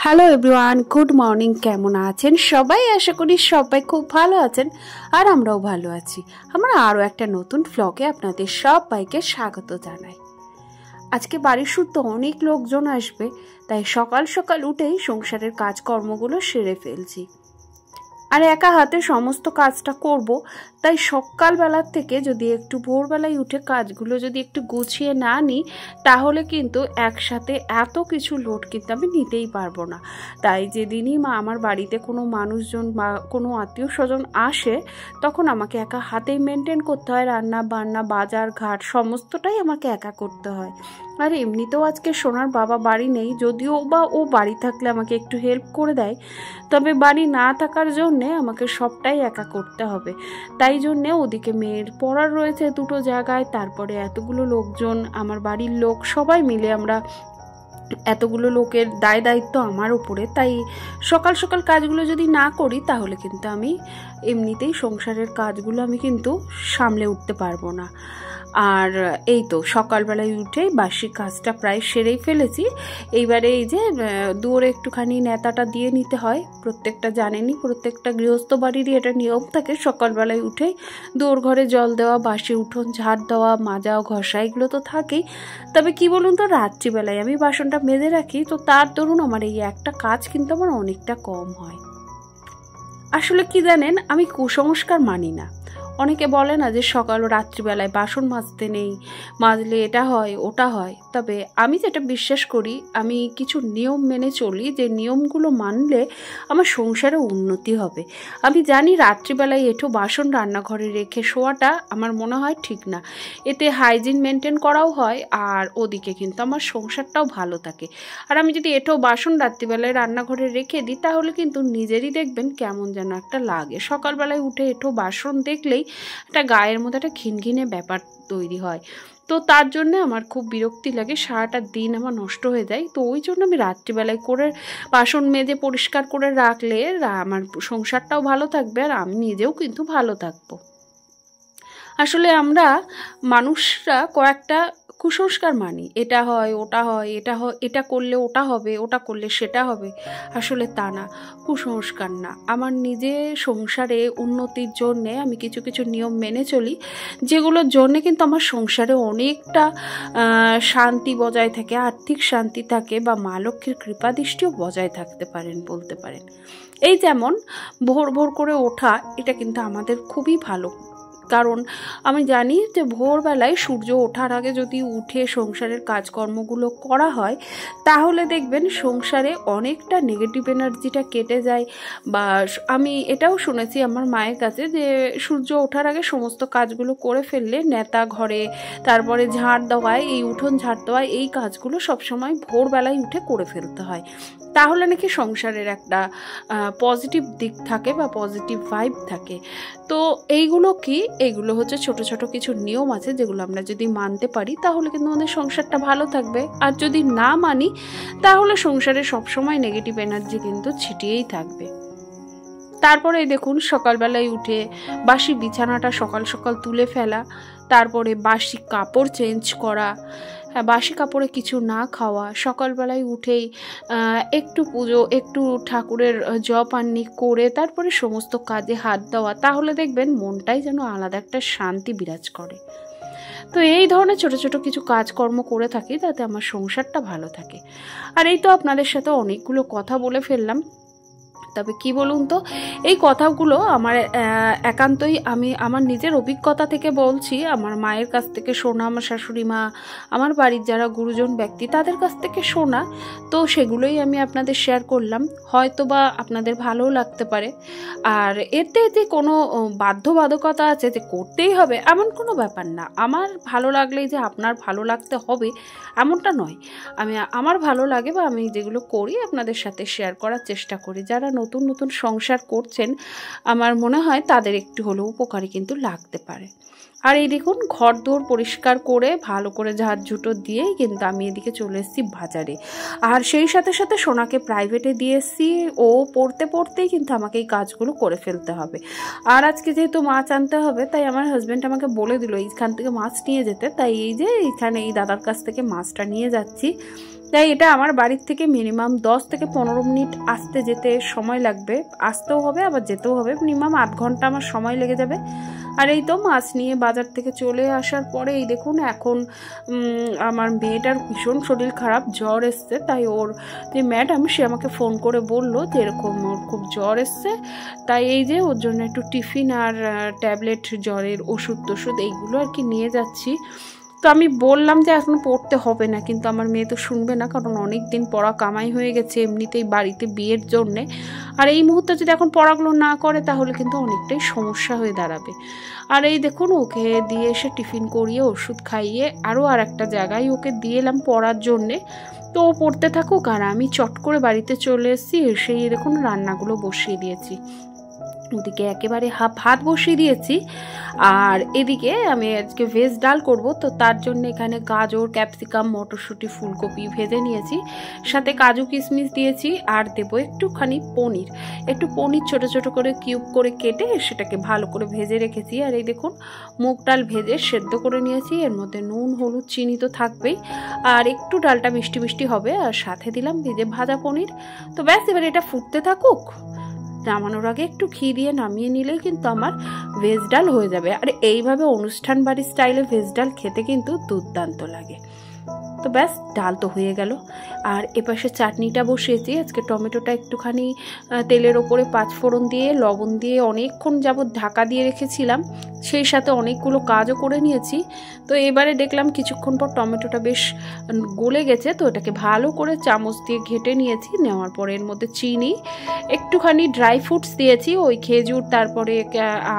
Hello everyone, good morning. কেমন আছেন সবাই? আশা করি সবাই খুব ভালো আছেন, আর আমরাও ভালো আছি। আমরা আরও একটা নতুন ভ্লগে আপনাদের সবাইকে স্বাগত জানাই। আজকে বাড়ির শুদ্ধ অনেক লোকজন আসবে, তাই সকাল সকাল উঠেই সংসারের কাজকর্মগুলো সেরে ফেলছি। আর একা হাতে সমস্ত কাজটা করব, তাই সকালবেলার থেকে যদি একটু ভোরবেলায় উঠে কাজগুলো যদি একটু গুছিয়ে না নিই, তাহলে কিন্তু একসাথে এত কিছু লোড কিন্তু আমি নিতেই পারবো না। তাই যেদিনই আমার বাড়িতে কোনো মানুষজন বা কোনো আত্মীয় স্বজন আসে, তখন আমাকে একা হাতেই মেনটেন করতে হয়। রান্না বান্না বাজার ঘাট সমস্তটাই আমাকে একা করতে হয়। আর এমনিতেও আজকে সোনার বাবা বাড়ি নেই, যদিও বা ও বাড়ি থাকলে আমাকে একটু হেল্প করে দেয়, তবে বাড়ি না থাকার জন্যে আমাকে সবটাই একা করতে হবে। তাই জন্যে ওদিকে মেয়ের পড়ার রয়েছে দুটো জায়গায়, তারপরে এতগুলো লোকজন, আমার বাড়ির লোক সবাই মিলে আমরা এতগুলো লোকের দায়িত্ব আমার উপরে। তাই সকাল সকাল কাজগুলো যদি না করি, তাহলে কিন্তু আমি এমনিতেই সংসারের কাজগুলো আমি কিন্তু সামলে উঠতে পারবো না। আর এই তো সকালবেলায় উঠেই বাসি কাজটা প্রায় সেরেই ফেলেছি। এইবারে এই যে দুয়ারে একটুখানি নেতাটা দিয়ে নিতে হয়, প্রত্যেকটা জানেনই, প্রত্যেকটা গৃহস্থ বাড়িরই এটা নিয়ম থাকে। সকালবেলায় উঠেই দুয়ার ঘরে জল দেওয়া, বাসি উঠোন ঝাড় দেওয়া, মাজা ঘষা এগুলো তো থাকেই। তবে কি বলুন তো, রাত্রিবেলায় আমি বাসনটা মেজে রাখি, তো তার দরুন আমার এই একটা কাজ কিন্তু আমার অনেকটা কম হয়। আসলে কি জানেন, আমি কুসংস্কার মানি না। অনেকে বলে না যে সকাল ও রাত্রিবেলায় বাসন মাজতে নেই, মাজলে এটা হয় ওটা হয়। তবে আমি যেটা বিশ্বাস করি, আমি কিছু নিয়ম মেনে চলি, যে নিয়মগুলো মানলে আমার সংসারে উন্নতি হবে। আমি জানি রাত্রিবেলায় এঁঠো বাসন রান্নাঘরে রেখে শোয়াটা আমার মনে হয় ঠিক না। এতে হাইজিন মেনটেন করাও হয়, আর ওদিকে কিন্তু আমার সংসারটাও ভালো থাকে। আর আমি যদি এঁঠো বাসন রাত্রিবেলায় রান্নাঘরে রেখে দিই, তাহলে কিন্তু নিজেরই দেখবেন কেমন যেন একটা লাগে। সকালবেলায় উঠে এঁঠো বাসন দেখলেই একটা গায়ের মধ্যে একটা ঘিনঘিনে ব্যাপার তৈরি হয়। তো তার জন্য আমার খুব বিরক্তি লাগে, সারাটা দিন আমার নষ্ট হয়ে যায়। তো ওই জন্য আমি রাত্রিবেলায় করে বাসন মেজে পরিষ্কার করে রাখলে আমার সংসারটাও ভালো থাকবে, আর আমি নিজেও কিন্তু ভালো থাকবো। আসলে আমরা মানুষরা কয়েকটা কুসংস্কার মানি, এটা হয় ওটা হয়, এটা হয়, এটা করলে ওটা হবে, ওটা করলে সেটা হবে। আসলে তা না, কুসংস্কার না। আমার নিজে সংসারে উন্নতির জন্যে আমি কিছু কিছু নিয়ম মেনে চলি, যেগুলোর জন্যে কিন্তু আমার সংসারে অনেকটা শান্তি বজায় থাকে, আর্থিক শান্তি থাকে, বা মা লক্ষ্মীর কৃপাদৃষ্টিও বজায় থাকতে পারেন বলতে পারেন। এই যেমন ভোর ভোর করে ওঠা, এটা কিন্তু আমাদের খুবই ভালো। কারণ আমি জানি যে ভোরবেলায় সূর্য ওঠার আগে যদি উঠে সংসারের কাজকর্মগুলো করা হয়, তাহলে দেখবেন সংসারে অনেকটা নেগেটিভ এনার্জিটা কেটে যায়। বা আমি এটাও শুনেছি আমার মায়ের কাছে, যে সূর্য ওঠার আগে সমস্ত কাজগুলো করে ফেললে নেতা ঘরে, তারপরে ঝাড় দেওয়ায়, এই উঠোন ঝাড় দেওয়ায়, এই কাজগুলো সবসময় ভোরবেলায় উঠে করে ফেলতে হয়। তাহলে নাকি সংসারের একটা পজিটিভ দিক থাকে বা পজিটিভ ভাইব থাকে। তো এইগুলো কি, এইগুলো হচ্ছে ছোট ছোট কিছু নিয়ম আছে, যেগুলো আমরা যদি মানতে পারি, তাহলে কিন্তু আমাদের সংসারটা ভালো থাকবে। আর যদি না মানি, তাহলে সংসারে সবসময় নেগেটিভ এনার্জি কিন্তু ছিটিয়েই থাকবে। তারপরে দেখুন, সকালবেলায় উঠে বাসি বিছানাটা সকাল সকাল তুলে ফেলা, তারপরে বাসি কাপড় চেঞ্জ করা, বাসি কাপড়ে কিছু না খাওয়া, সকালবেলায় উঠেই একটু পুজো, একটু ঠাকুরের জপান্নি করে তারপরে সমস্ত কাজে হাত দেওয়া, তাহলে দেখবেন মনটাই যেন আলাদা একটা শান্তি বিরাজ করে। তো এই ধরনের ছোট ছোট কিছু কাজকর্ম করে থাকি, তাতে আমার সংসারটা ভালো থাকে। আর এই তো আপনাদের সাথে অনেকগুলো কথা বলে ফেললাম। তবে কি বলুন তো, এই কথাগুলো আমার একান্তই আমি আমার নিজের অভিজ্ঞতা থেকে বলছি, আমার মায়ের কাছ থেকে শোনা, আমার শাশুড়ি মা, আমার বাড়ির যারা গুরুজন ব্যক্তি, তাদের কাছ থেকে শোনা। তো সেগুলোই আমি আপনাদের শেয়ার করলাম, হয়তো বা আপনাদের ভালোও লাগতে পারে। আর এতে কোনো বাধ্যবাধকতা আছে যে করতেই হবে, এমন কোনো ব্যাপার না। আমার ভালো লাগলেই যে আপনার ভালো লাগতে হবে, এমনটা নয়। আমার ভালো লাগে বা আমি যেগুলো করি আপনাদের সাথে শেয়ার করার চেষ্টা করি। যারা নতুন নতুন সংসার করছেন, আমার মনে হয় তাদের একটু হলেও উপকারী কিন্তু লাগতে পারে। আর এই দেখুন, ঘর দোর পরিষ্কার করে ভালো করে ঝাড় ঝুটো দিয়েই কিন্তু আমি এদিকে চলে এসেছি বাজারে। আর সেই সাথে সাথে সোনাকে প্রাইভেটে দিয়ে এসেছি, ও পড়তে পড়তেই কিন্তু আমাকে এই কাজগুলো করে ফেলতে হবে। আর আজকে যেহেতু মাছ আনতে হবে, তাই আমার হাজব্যান্ড আমাকে বলে দিল এইখান থেকে মাছ নিয়ে যেতে। তাই এই যে এইখানে এই দাদার কাছ থেকে মাছটা নিয়ে যাচ্ছি। তাই এটা আমার বাড়ির থেকে মিনিমাম 10 থেকে 15 মিনিট আসতে যেতে সময় লাগবে, আসতেও হবে আবার যেতেও হবে, মিনিমাম 8 ঘন্টা আমার সময় লেগে যাবে। আর এই তো মাছ নিয়ে বাজার থেকে চলে আসার পরে এই দেখুন এখন আমার মেয়েটার ভীষণ শরীর খারাপ, জ্বর এসছে। তাই ওর যে ম্যাডাম সে আমাকে ফোন করে বললো যে এরকম ওর খুব জ্বর এসছে, তাই এই যে ওর জন্য একটু টিফিন আর ট্যাবলেট, জ্বরের ওষুধ টষুধ এইগুলো আর কি নিয়ে যাচ্ছি। তো আমি বললাম যে এখন পড়তে হবে না, কিন্তু আমার মেয়ে তো শুনবে না, কারণ অনেক দিন পড়া কামাই হয়ে গেছে এমনিতেই বাড়িতে বিয়ের জন্যে। আর এই মুহূর্তে যদি এখন পড়াগুলো না করে তাহলে কিন্তু অনেকটাই সমস্যা হয়ে দাঁড়াবে। আর এই দেখুন ওকে দিয়ে এসে টিফিন করিয়ে ওষুধ খাইয়ে আরও আর একটা জায়গায় ওকে দিয়ে এলাম পড়ার জন্যে। তো ও পড়তে থাকুক আর আমি চট করে বাড়িতে চলে এসেছি, এসেই দেখুন রান্নাগুলো বসিয়ে দিয়েছি। ওদিকে একেবারে ভাত বসিয়ে দিয়েছি, আর এদিকে আমি আজকে ভেজ ডাল করব। তো তার জন্য এখানে গাজর, ক্যাপসিকাম, মটরশুঁটি, ফুলকপি ভেজে নিয়েছি, সাথে কাজু কিশমিশ দিয়েছি, আর দেবো একটুখানি পনির। একটু পনির ছোট ছোট করে কিউব করে কেটে সেটাকে ভালো করে ভেজে রেখেছি। আর এই দেখুন মুগ ডাল ভেজে সেদ্ধ করে নিয়েছি, এর মধ্যে নুন, হলুদ, চিনি তো থাকবেই, আর একটু ডালটা মিষ্টি মিষ্টি হবে, আর সাথে দিলাম ভেজে ভাজা পনির। তো ব্যাস এবার এটা ফুটতে থাকুক, নামানোর আগে একটু ঘি দিয়ে নামিয়ে নিলেই কিন্তু আমার ভেজ ডাল হয়ে যাবে। আর এইভাবে অনুষ্ঠান বাড়ির স্টাইলে ভেজ ডাল খেতে কিন্তু দুর্দান্ত লাগে। তো ব্যাস ডাল তো হয়ে গেল। আর এপাশে চাটনিটা বসিয়েছি, আজকে টমেটোটা একটুখানি তেলের ওপরে 5 ফোড়ন দিয়ে লবণ দিয়ে অনেকক্ষণ যাবত ঢাকা দিয়ে রেখেছিলাম, সেই সাথে অনেকগুলো কাজও করে নিয়েছি। তো এবারে দেখলাম কিছুক্ষণ পর টমেটোটা বেশ গলে গেছে, তো এটাকে ভালো করে চামচ দিয়ে ঘেটে নিয়েছি। নেওয়ার পরে এর মধ্যে চিনি, একটুখানি ড্রাই ফ্রুটস দিয়েছি, ওই খেজুর, তারপরে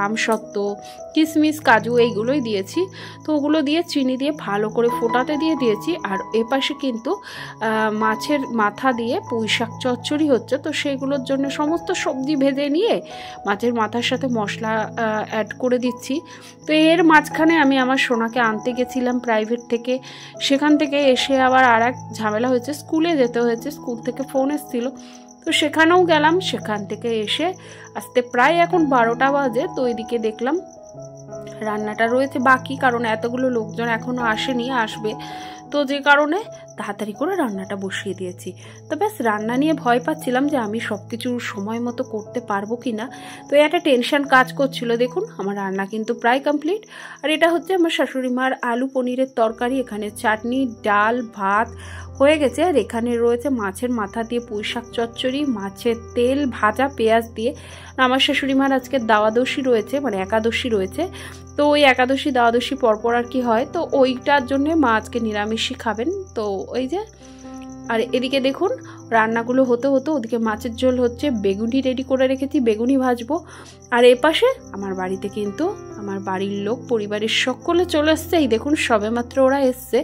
আমসত্ত্ব, কিশমিশ, কাজু এইগুলোই দিয়েছি। তো ওগুলো দিয়ে চিনি দিয়ে ভালো করে ফোটাতে দিয়ে দিয়েছি। আর এপাশে কিন্তু মাছের মাথা দিয়ে পুঁই শাক চচ্চড়ি হচ্ছে, তো সেগুলোর জন্য সমস্ত সবজি ভেজে নিয়ে মাছের মাথার সাথে মশলা অ্যাড করে দিচ্ছি। তো এর মাঝখানে আমি আমার সোনাকে আনতে গেছিলাম প্রাইভেট থেকে, সেখান থেকে এসে আবার আর এক ঝামেলা হয়েছে, স্কুলে যেতে হয়েছে, স্কুল থেকে ফোন এসেছিলো, তো সেখানেও গেলাম। সেখান থেকে এসে আসতে প্রায় এখন 12টা বাজে। তো এদিকে দেখলাম রান্নাটা রয়েছে বাকি, কারণ এতগুলো লোকজন এখনও আসেনি, আসবে, তো যে কারণে তাড়াতাড়ি করে রান্নাটা বসিয়ে দিয়েছি। তো ব্যাস রান্না নিয়ে ভয় পাচ্ছিলাম যে আমি সব কিছু সময় মতো করতে পারবো কি না, তো একটা টেনশন কাজ করছিল। দেখুন আমার রান্না কিন্তু প্রায় কমপ্লিট। আর এটা হচ্ছে আমার শাশুড়ি মার আলু পনিরের তরকারি, এখানে চাটনি, ডাল, ভাত হয়ে গেছে। আর এখানে রয়েছে মাছের মাথা দিয়ে পুঁই শাক চচ্চড়ি, মাছের তেল ভাজা পেঁয়াজ দিয়ে। আমার শাশুড়ি মার আজকে দাওয়াদশী রয়েছে, মানে একাদশী রয়েছে, তো ওই একাদশী দ্বাদশী পরপর আর কি হয়, তো ওইটার জন্যে মা আজকে নিরামিষই খাবেন। তো ওই যে, আর এদিকে দেখুন রান্নাগুলো হতে হতে ওদিকে মাছের ঝোল হচ্ছে, বেগুনি রেডি করে রেখেছি, বেগুনি ভাজবো। আর এপাশে আমার বাড়িতে কিন্তু আমার বাড়ির লোক, পরিবারের সকলে চলে এসছে। এই দেখুন সবে মাত্র ওরা এসছে,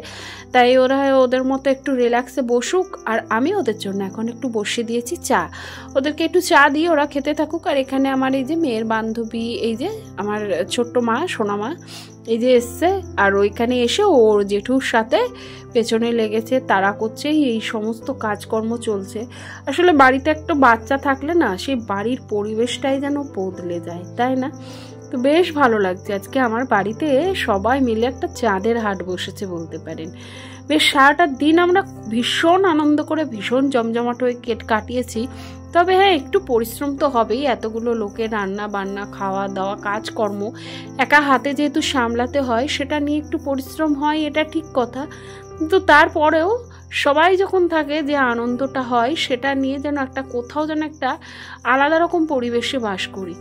তাই ওরা ওদের মতো একটু রিল্যাক্সে বসুক, আর আমি ওদের জন্য এখন একটু বসিয়ে দিয়েছি চা, ওদেরকে একটু চা দিয়ে ওরা খেতে থাকুক। আর এখানে আমার এই যে মেয়ের বান্ধবী, এই যে আমার ছোট্ট মা, সোনা মা, এই যে এসছে, আর ওইখানে এসে ওর জেঠুর সাথে পেছনে লেগেছে, তারা করছে, এই সমস্ত কাজকর্ম চলছে। আসলে বাড়িতে একটা বাচ্চা থাকলে না, সেই বাড়ির পরিবেশটাই যেন বদলে যায়, তাই না? তো বেশ ভালো লাগছে। আজকে আমার বাড়িতে সবাই মিলে একটা চাঁদের হাট বসেছে বলতে পারেন। বেশ সারাটা দিন আমরা ভীষণ আনন্দ করে, ভীষণ জমজমাট হয়ে কাটিয়েছি। তবে হ্যাঁ, একটু পরিশ্রম তো হবেই, এতগুলো লোকের রান্না বান্না, খাওয়া দাওয়া, কাজকর্ম একা হাতে যেহেতু সামলাতে হয়, সেটা নিয়ে একটু পরিশ্রম হয়, এটা ঠিক কথা। কিন্তু তারপরেও সবাই যখন থাকে, যে আনন্দটা হয় সেটা নিয়ে যেন একটা কোথাও যেন একটা আলাদা রকম পরিবেশে বাস করি।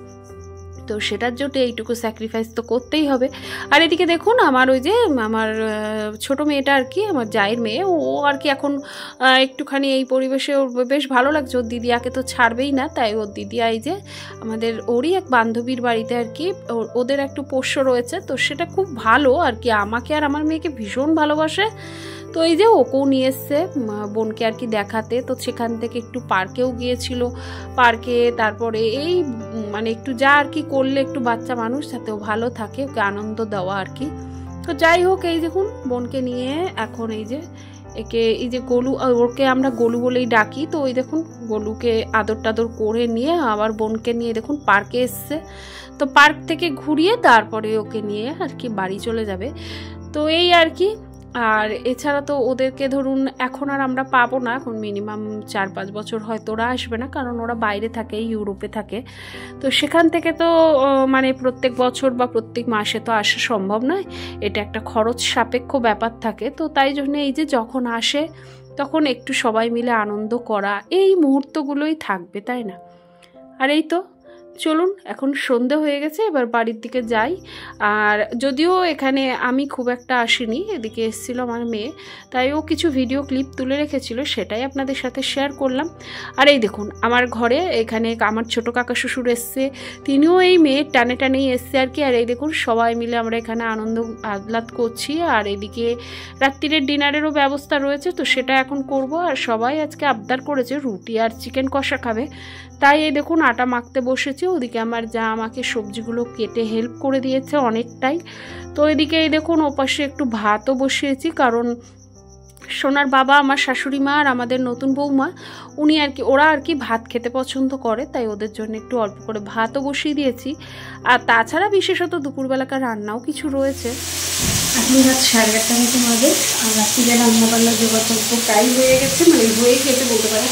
তো সেটার জন্য এইটুকু স্যাক্রিফাইস তো করতেই হবে। আর এদিকে দেখুন আমার ওই যে আমার ছোট মেয়েটা আর কি, আমার জায়ের মেয়ে, ও আর কি এখন একটুখানি এই পরিবেশে ওর বেশ ভালো লাগছে। ওর দিদিয়াকে তো ছাড়বেই না, তাই ওর দিদিয়া এই যে আমাদের ওরই এক বান্ধবীর বাড়িতে আর কি, ওদের একটু পোষ্য রয়েছে, তো সেটা খুব ভালো আর কি, আমাকে আর আমার মেয়েকে ভীষণ ভালোবাসে। তো এই যে ওকেও নিয়ে এসছে বোনকে আর কি দেখাতে, তো সেখান থেকে একটু পার্কেও গিয়েছিল, পার্কে তারপরে এই মানে একটু যা আর কি করলে একটু বাচ্চা মানুষ যাতেও ভালো থাকে, ওকে আনন্দ দেওয়া আর কি। তো যাই হোক, এই দেখুন বোনকে নিয়ে এখন এই যে একে, এই যে গোলু, ওকে আমরা গোলু বলেই ডাকি, তো ওই দেখুন গোলুকে আদর টাদর করে নিয়ে আবার বোনকে নিয়ে দেখুন পার্কে এসছে। তো পার্ক থেকে ঘুরিয়ে তারপরে ওকে নিয়ে আর কি বাড়ি চলে যাবে। তো এই আর কি আর এছাড়া তো ওদেরকে ধরুন এখন আর আমরা পাবো না, এখন মিনিমাম 4-5 বছর হয়তো ওরা আসবে না, কারণ ওরা বাইরে থাকে, ইউরোপে থাকে। তো সেখান থেকে তো মানে প্রত্যেক বছর বা প্রত্যেক মাসে তো আসা সম্ভব নয়, এটা একটা খরচ সাপেক্ষ ব্যাপার থাকে। তো তাই জন্য এই যে যখন আসে তখন একটু সবাই মিলে আনন্দ করা, এই মুহূর্তগুলোই থাকবে, তাই না? আর এই তো চলুন, এখন সন্ধে হয়ে গেছে, এবার বাড়ির দিকে যাই। আর যদিও এখানে আমি খুব একটা আসিনি, এদিকে এসেছিল আমার মেয়ে, তাই ও কিছু ভিডিও ক্লিপ তুলে রেখেছিল, সেটাই আপনাদের সাথে শেয়ার করলাম। আর এই দেখুন আমার ঘরে এখানে আমার ছোট কাকা শ্বশুর এসছে, তিনিও এই মেয়ের টানে টানেই এসছে আর কি। আর এই দেখুন সবাই মিলে আমরা এখানে আনন্দ আহ্লাদ করছি। আর এদিকে রাত্রিরের ডিনারেরও ব্যবস্থা রয়েছে, তো সেটা এখন করব। আর সবাই আজকে আবদার করেছে রুটি আর চিকেন কষা খাবে, তাই এই দেখুন আটা মাখতে বসেছি। ওদিকে আমার যা আমাকে সবজিগুলো কেটে হেল্প করে দিয়েছে অনেকটাই। তো এদিকে এই দেখুন ওপাশে একটু ভাতও বসিয়েছি, কারণ সোনার বাবা, আমার শাশুড়ি মা আর আমাদের নতুন বৌমা, উনি আর কি, ওরা আর কি ভাত খেতে পছন্দ করে, তাই ওদের জন্য একটু অল্প করে ভাতও বসিয়ে দিয়েছি। আর তাছাড়া বিশেষত দুপুরবেলাকার রান্নাও কিছু রয়েছে। এখন রাত 11:30 মতো বাজে, আর রাত্রিবেলা রান্নাবান্না যোগাযোগ প্রায় হয়ে গেছে, মানে হয়ে গেছে বলতে পারে।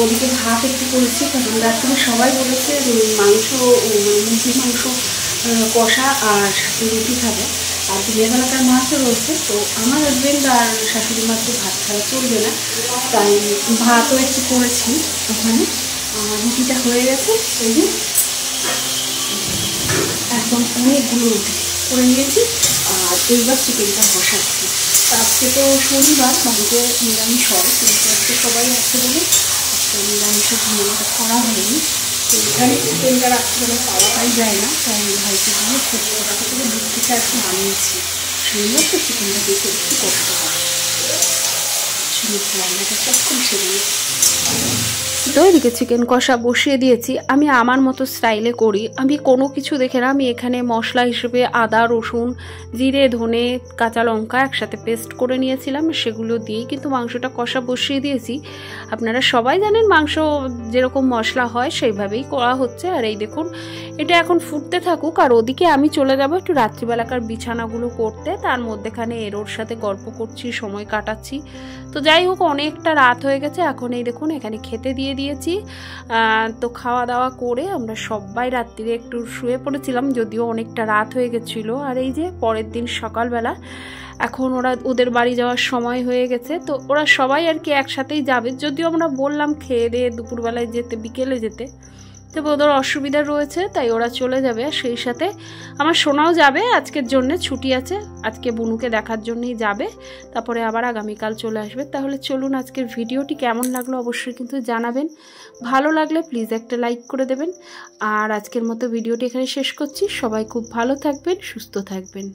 ওদিকে ভাত একটু করেছি, কারণ রাত্রে সবাই বলেছে মাংস, মানে মুরগির মাংস কষা আর রুটি খাবে। আর দিনের বেলাকার মাছও রয়েছে, তো আমার হাজবেন্ড আর শাশুড়ি মার তো ভাত খাওয়া চলবে না, তাই ভাতও একটু করেছি ওখানে। রুটিটা হয়ে গেছে, এই যে একদম অনেকগুলো রুটি করে নিয়েছি। আর এইবার চিকেনটা বসাচ্ছি। আজকে তো শনিবার, বাড়িতে নিরামিষ হয়, কিন্তু আজকে সবাই আছে বলে আজকে নিরামিষের ঝামেলাটা করা হয়নি। তো এখানে চিকেনটা রাত্রিবেলা পাওয়াটাই যায় না, তাই ভাইকে দিয়ে খুব ছোটো করে দুধ থেকে আর কি আনিয়েছি। শনিবার তো চিকেনটা দেখে একটু কষ্ট হয়, রান্নাটা চটকন সেরে। তো এদিকে চিকেন কষা বসিয়ে দিয়েছি। আমি আমার মতো স্টাইলে করি, আমি কোনো কিছু দেখে না। আমি এখানে মশলা হিসেবে আদা, রসুন, জিরে, ধনে, কাঁচা লঙ্কা একসাথে পেস্ট করে নিয়েছিলাম, সেগুলো দিয়েই কিন্তু মাংসটা কষা বসিয়ে দিয়েছি। আপনারা সবাই জানেন মাংস যেরকম মশলা হয় সেইভাবেই করা হচ্ছে। আর এই দেখুন এটা এখন ফুটতে থাকুক, আর ওদিকে আমি চলে যাব একটু রাত্রিবেলাকার বিছানাগুলো করতে। তার মধ্যেখানে এরোর সাথে গল্প করছি, সময় কাটাচ্ছি। তো যাই হোক, অনেকটা রাত হয়ে গেছে। এখন এই দেখুন এখানে খেতে দিয়ে দিয়েছি। তো খাওয়া দাওয়া করে আমরা সবাই রাত্রিরে একটু শুয়ে পড়েছিলাম, যদিও অনেকটা রাত হয়ে গেছিলো। আর এই যে পরের দিন সকালবেলা এখন ওদের বাড়ি যাওয়ার সময় হয়ে গেছে, তো ওরা সবাই আর কি একসাথেই যাবে। যদিও আমরা বললাম খেয়ে দিয়ে দুপুরবেলায় যেতে, বিকেলে যেতে, তো ওদের অসুবিধা রয়েছে, তাই ওরা চলে যাবে। আর সেই সাথে আমার সোনাও যাবে, আজকের জন্য ছুটি আছে, আজকে বুনুকে দেখার জন্যই যাবে, তারপরে আবার আগামীকাল চলে আসবে। তাহলে চলুন, আজকের ভিডিওটি কেমন লাগলো অবশ্যই কিন্তু জানাবেন। ভালো লাগলে প্লিজ একটা লাইক করে দেবেন। আর আজকের মতো ভিডিওটি এখানে শেষ করছি। সবাই খুব ভালো থাকবেন, সুস্থ থাকবেন।